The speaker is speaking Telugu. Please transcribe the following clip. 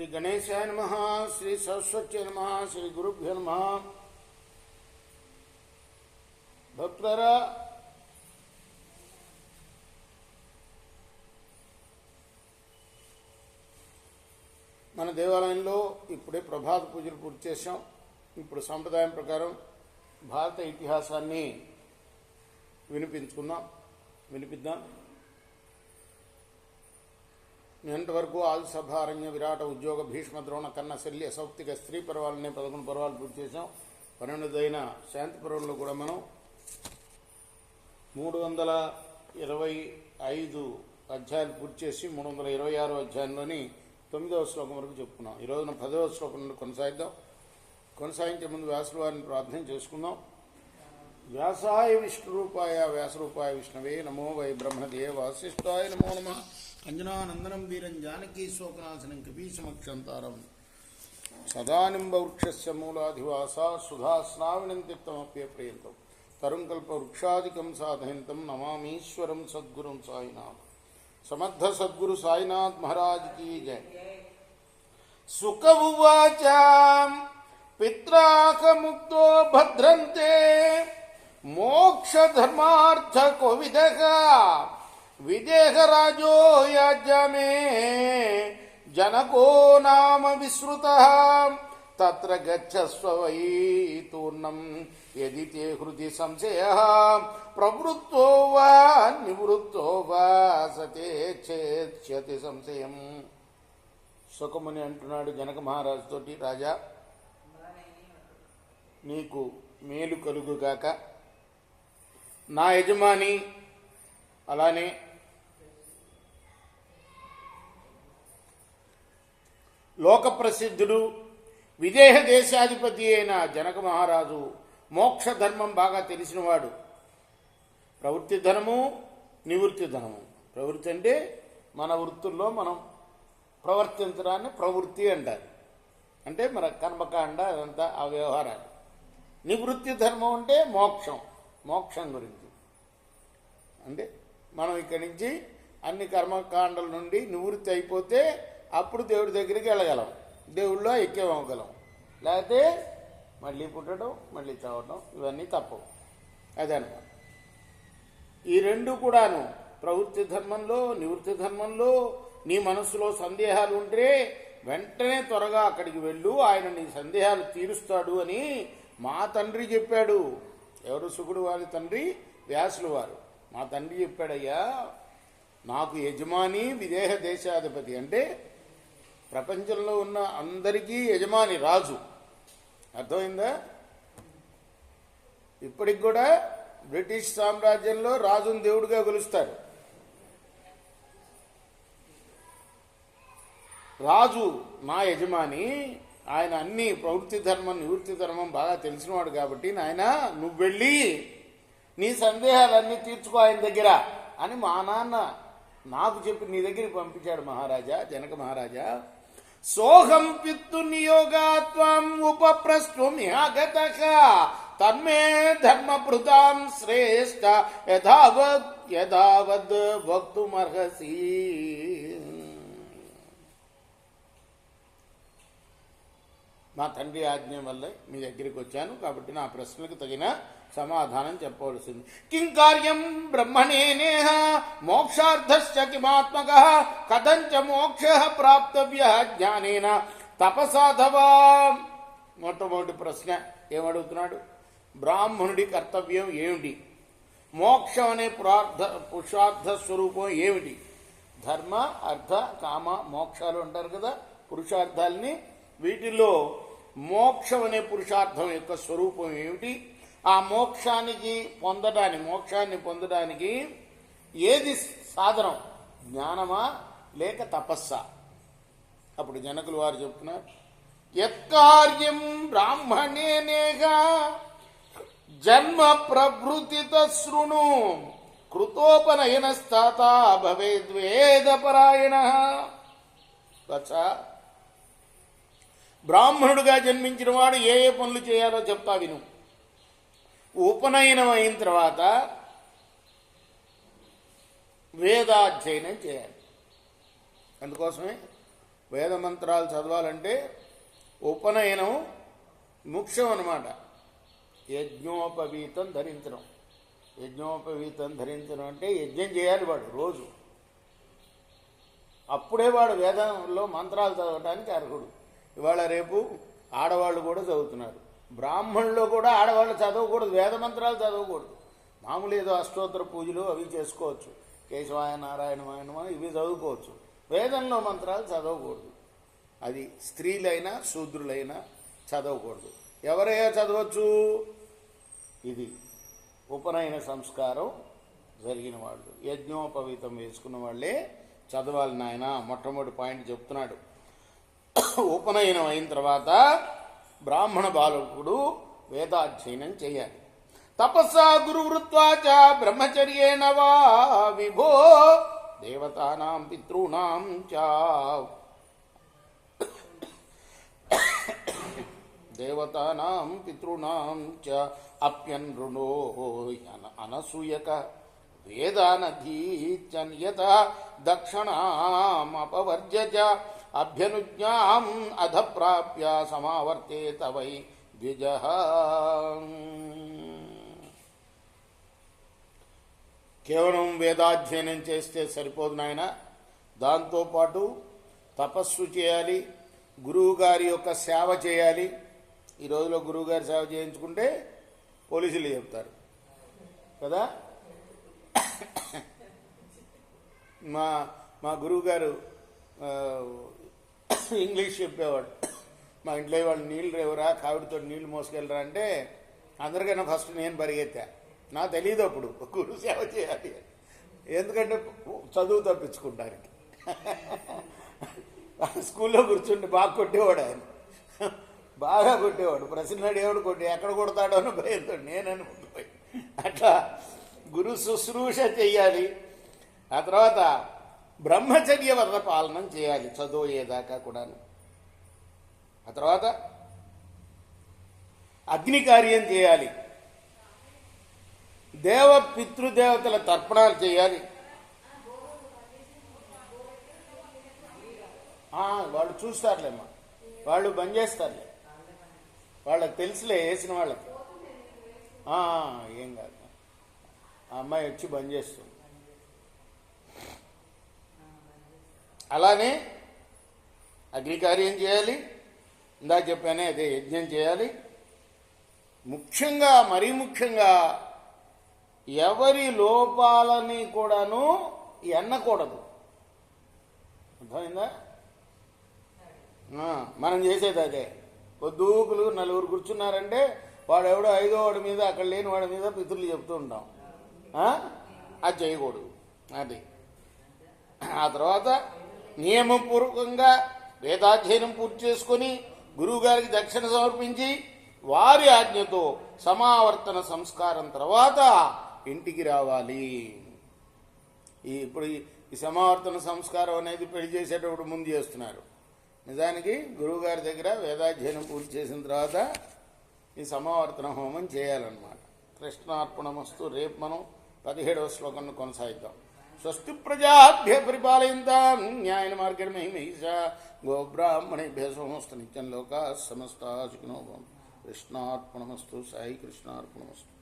శ్రీ గణేశాయ నమః, శ్రీ సరస్వత్యై నమః, శ్రీ గురుభ్యో నమః. భక్తులారా, మన దేవాలయంలో ఇప్పుడే ప్రభాత పూజలు పూర్తి చేశాం. ఇప్పుడు సంప్రదాయం ప్రకారం భారత ఇతిహాసాన్ని వినిపిద్దాం. నిన్నటి వరకు ఆదిసభ, అరణ్య, విరాట, ఉద్యోగ, భీష్మ, ద్రోణ, కన్న, శల్య, సౌప్తిక, స్త్రీ పర్వాలనే 11 పర్వాలు పూర్తి చేశాం. 12వ శాంతి పర్వంలో కూడా మనం 325 అధ్యాయాలు పూర్తి చేసి 326 అధ్యాయంలోని 9వ శ్లోకం వరకు చెప్పుకున్నాం. ఈ రోజున 10వ శ్లోకం నుండి కొనసాగించే ముందు వ్యాసుల వారిని ప్రార్థన చేసుకుందాం. వ్యాసాయ విష్ణురూపాయ వ్యాసరూపాయ విష్ణవే నమో వై బ్రహ్మదేవ వాసిష్ఠాయ నమో నమః. అంజనానందనం వీరం జానకీ శోకనాశనం కపీశమక్షంతారం సదానింబ వృక్షస్య మూలాధివాస సుధాస్నావినం తీర్థమప్యప్రియంతం తరుంకల్ప వృక్షాదికం సాధయంతం నమామీశ్వరం సద్గురుం సాయినాథ్. సమర్థ సద్గురు సాయినాథ్ మహారాజ్ కీ జయ. సుఖ ఉవాచ పిత్రాకముక్తో భద్రంతే మోక్ష ధర్మార్థ కోవిదః విదేహరాజో యాజ్యమే జనకో నామ విశ్రుతః తత్ర గచ్చస్వ వై తూర్ణం యది తే హృది సంశయః ప్రవృత్తో వా నివృత్తో వా సతే చేత్స్యతి సంశయం. సుఖముని అంటున్నాడు జనక మహారాజు తోటి, రాజా నీకు మేలు కలుగుగాక. నా యజమాని అలానే లోక ప్రసిద్ధుడు విదేహ దేశాధిపతి అయిన జనక మహారాజు మోక్ష ధర్మం బాగా తెలిసినవాడు. ప్రవృత్తి ధనము, నివృత్తి ధనము. ప్రవృత్తి అంటే మన వృత్తుల్లో మనం ప్రవర్తించడాన్ని ప్రవృత్తి అంటారు. అంటే మన కర్మకాండ అదంతా ఆ వ్యవహారాలు. నివృత్తి ధర్మం అంటే మోక్షం గురించి. అంటే మనం ఇక్కడి నుంచి అన్ని కర్మకాండల నుండి నివృత్తి అయిపోతే అప్పుడు దేవుడి దగ్గరికి వెళ్ళగలం, దేవుళ్ళో ఐక్యమవ్వగలం. లేకపోతే మళ్ళీ పుట్టడం, మళ్ళీ చావడం, ఇవన్నీ తప్పవు. అదనమాట. ఈ రెండు కూడాను ప్రవృత్తి ధర్మంలో, నివృత్తి ధర్మంలో నీ మనసులో సందేహాలు ఉంటే వెంటనే త్వరగా అక్కడికి వెళ్ళు, ఆయన నీ సందేహాలు తీరుస్తాడు అని మా తండ్రి చెప్పాడు. ఎవరు? శుకుడు వారి తండ్రి వ్యాసులు వారు. మా తండ్రి చెప్పాడయ్యా, నాకు యజమాని విదేహ దేశాధిపతి అంటే ప్రపంచంలో ఉన్న అందరికీ యజమాని రాజు. అర్థమైందా? ఇప్పటికి కూడా బ్రిటిష్ సామ్రాజ్యంలో రాజును దేవుడిగా కొలుస్తారు. రాజు నా యజమాని, ఆయన అన్ని ప్రవృత్తి ధర్మం, నివృత్తి ధర్మం బాగా తెలిసినవాడు కాబట్టి నాయన నువ్వు వెళ్ళి నీ సందేహాలన్నీ తీర్చుకో ఆయన దగ్గర అని మా నాన్న నాకు చెప్పి నీ దగ్గరికి పంపించాడు మహారాజా, జనక మహారాజా. సోహం పిత్తు నియోగాత్వం ఉపప్రష్టుమిహాగతః తన్మే ధర్మభృతాం శ్రేష్ఠ యథావద్ వక్తుమర్హసి. మా తండ్రి ఆజ్ఞ వల్ల మీ దగ్గరికి వచ్చాను కాబట్టి నా ప్రశ్నలకు తగిన సమాధానం చెప్పవలసింది. కిం కార్యం బ్రహ్మణేనేహ మోక్షార్థశ్చ కిమాత్మకః కథంచ మోక్షః ప్రాప్తవ్యః జ్ఞానేన తపసాధవా. మొట్టమొదటి ప్రశ్న ఏమడుగుతున్నాడు? బ్రాహ్మణుడి కర్తవ్యం ఏమిటి? మోక్షం అనే పురుషార్థ స్వరూపం ఏమిటి? ధర్మ, అర్థ, కామ, మోక్షాలు అంటారు కదా పురుషార్థాలని. వీటిల్లో మోక్షం అనే పురుషార్థం యొక్క స్వరూపం ఏమిటి? ఆ మోక్షాన్ని పొందడానికి ఏది సాధనం? జ్ఞానమా లేక తపస్సా? అప్పుడు జనకులు వారు చెప్తున్నారు, యత్కార్యం బ్రాహ్మణేనేహ జన్మ ప్రభృతిత శృణు కృతోపనయనస్తాత భవేద్వేదపరాయణ. బ్రాహ్మణుడుగా జన్మించిన వాడు ఏ ఏ పనులు చేయాలో చెప్తా విను. ఉపనయనం అయిన తర్వాత వేదాధ్యయనం చేయాలి. అందుకోసమే వేద మంత్రాలు చదవాలంటే ఉపనయనం ముఖ్యం అన్నమాట. యజ్ఞోపవీతం ధరించడం. యజ్ఞోపవీతం ధరించడం అంటే యజ్ఞం చేయాలి వాడు రోజు. అప్పుడే వాడు వేదంలో మంత్రాలు చదవడానికి అర్హుడు. ఇవాళ రేపు ఆడవాళ్ళు కూడా చదువుతున్నారు. బ్రాహ్మణుల్లో కూడా ఆడవాళ్ళు చదవకూడదు, వేద మంత్రాలు చదవకూడదు. మామూలు ఏదో అష్టోత్తర పూజలు అవి చేసుకోవచ్చు, కేశవాయ నారాయణమాయనమా ఇవి చదువుకోవచ్చు. వేదంలో మంత్రాలు చదవకూడదు. అది స్త్రీలైనా శూద్రులైనా చదవకూడదు. ఎవరైనా చదవచ్చు. ఇది ఉపనయన సంస్కారం జరిగిన వాళ్ళు, యజ్ఞోపవీతం వేసుకున్న వాళ్ళే చదవాలి నాయన. మొట్టమొదటి పాయింట్ చెప్తున్నాడు. ఉపనయనం అయిన తర్వాత బ్రాహ్మణ బాలకుడు వేదాధ్యయనం చేయాలి. తపస్సా గురువృత్వాచ బ్రహ్మచర్యేణ వా విభో దేవతానాం పితॄణాం చ దేవతానాం పితॄణాం చ అప్యనృణో అనసూయక వేదానధీత్యన్ యత దక్షిణామపవర్జ్య చ అభ్యనుజ్ఞాం అధప్రాప్య సమావర్తేత వై ద్విజః. కేవలం వేదాధ్యయనం చేస్తే సరిపోదు నాయన. దాంతోపాటు తపస్సు చేయాలి, గురువుగారి యొక్క సేవ చేయాలి. ఈ రోజులో గురువుగారి సేవ చేయించుకుంటే పోలీసులు చెప్తారు కదా. మా గురువుగారు ఇంగ్లీష్ చెప్పేవాడు. మా ఇంట్లో వాళ్ళు నీళ్ళు రేవరా, కావిడితో నీళ్లు మోసుకెళ్ళరా అంటే అందరికైనా ఫస్ట్ నేను పరిగెత్తా. నాకు తెలియదు అప్పుడు గురు సేవ చేయాలి, ఎందుకంటే చదువు తప్పించుకుంటానికి. స్కూల్లో కూర్చుంటే బాగా కొట్టేవాడు ఆయన, బాగా కొట్టేవాడు. ప్రశ్న అడిగేవాడు, ఎక్కడ కొడతాడో అని భయంతో నేనని ఉండిపోయి. అట్లా గురు శుశ్రూష చెయ్యాలి. ఆ తర్వాత బ్రహ్మచర్య వ్రత పాలనం చేయాలి చదువు అయ్యేదాకా కూడాను. ఆ తర్వాత అగ్ని కార్యం చేయాలి, పితృదేవతల తర్పణాలు చేయాలి. వాళ్ళు చూస్తారులేమ్మా, వాళ్ళు బంద్ చేస్తారులే, వాళ్ళకి తెలుసులే వేసిన వాళ్ళకి. ఏం కాదు, ఆ అమ్మాయి వచ్చి బంద్ చేస్తుంది. అలానే అగ్నికార్యం చేయాలి, ఇందాక చెప్పానే అదే యజ్ఞం చేయాలి. ముఖ్యంగా మరీ ముఖ్యంగా ఎవరి లోపాలని కూడాను ఎన్నకూడదు. అర్థమైందా? మనం చేసేది అదే. పొద్దుకులు నలుగురు కూర్చున్నారంటే వాడెవడో ఐదో వాడి మీద, అక్కడ లేని వాడి మీద పితృలు చెప్తూ ఉంటాం. అది చేయకూడదు. అది ఆ తర్వాత నియమపూర్వకంగా వేదాధ్యయనం పూర్తి చేసుకొని గురువుగారికి దక్షిణ సమర్పించి వారి ఆజ్ఞతో సమావర్తన సంస్కారం తర్వాత ఇంటికి రావాలి. ఇప్పుడు ఈ సమావర్తన సంస్కారం అనేది పెళ్లి చేసేటప్పుడు ముందు చేస్తున్నారు. నిజానికి గురువుగారి దగ్గర వేదాధ్యయనం పూర్తి చేసిన తర్వాత ఈ సమావర్తన హోమం చేయాలన్నమాట. కృష్ణార్పణమస్తు. రేపు మనం 17వ శ్లోకాన్ని కొనసాగిద్దాం. స్వస్తి ప్రజాభ్య పరిపాలయంతాం న్యాయ మార్గేణ మహిమహిషా గోబ్రాహ్మణేభ్య సోమస్తు నిత్యం లోకా సమస్తా సుఖినో భవంతు. కృష్ణార్పణమస్తు. సాయి కృష్ణార్పణమస్తు.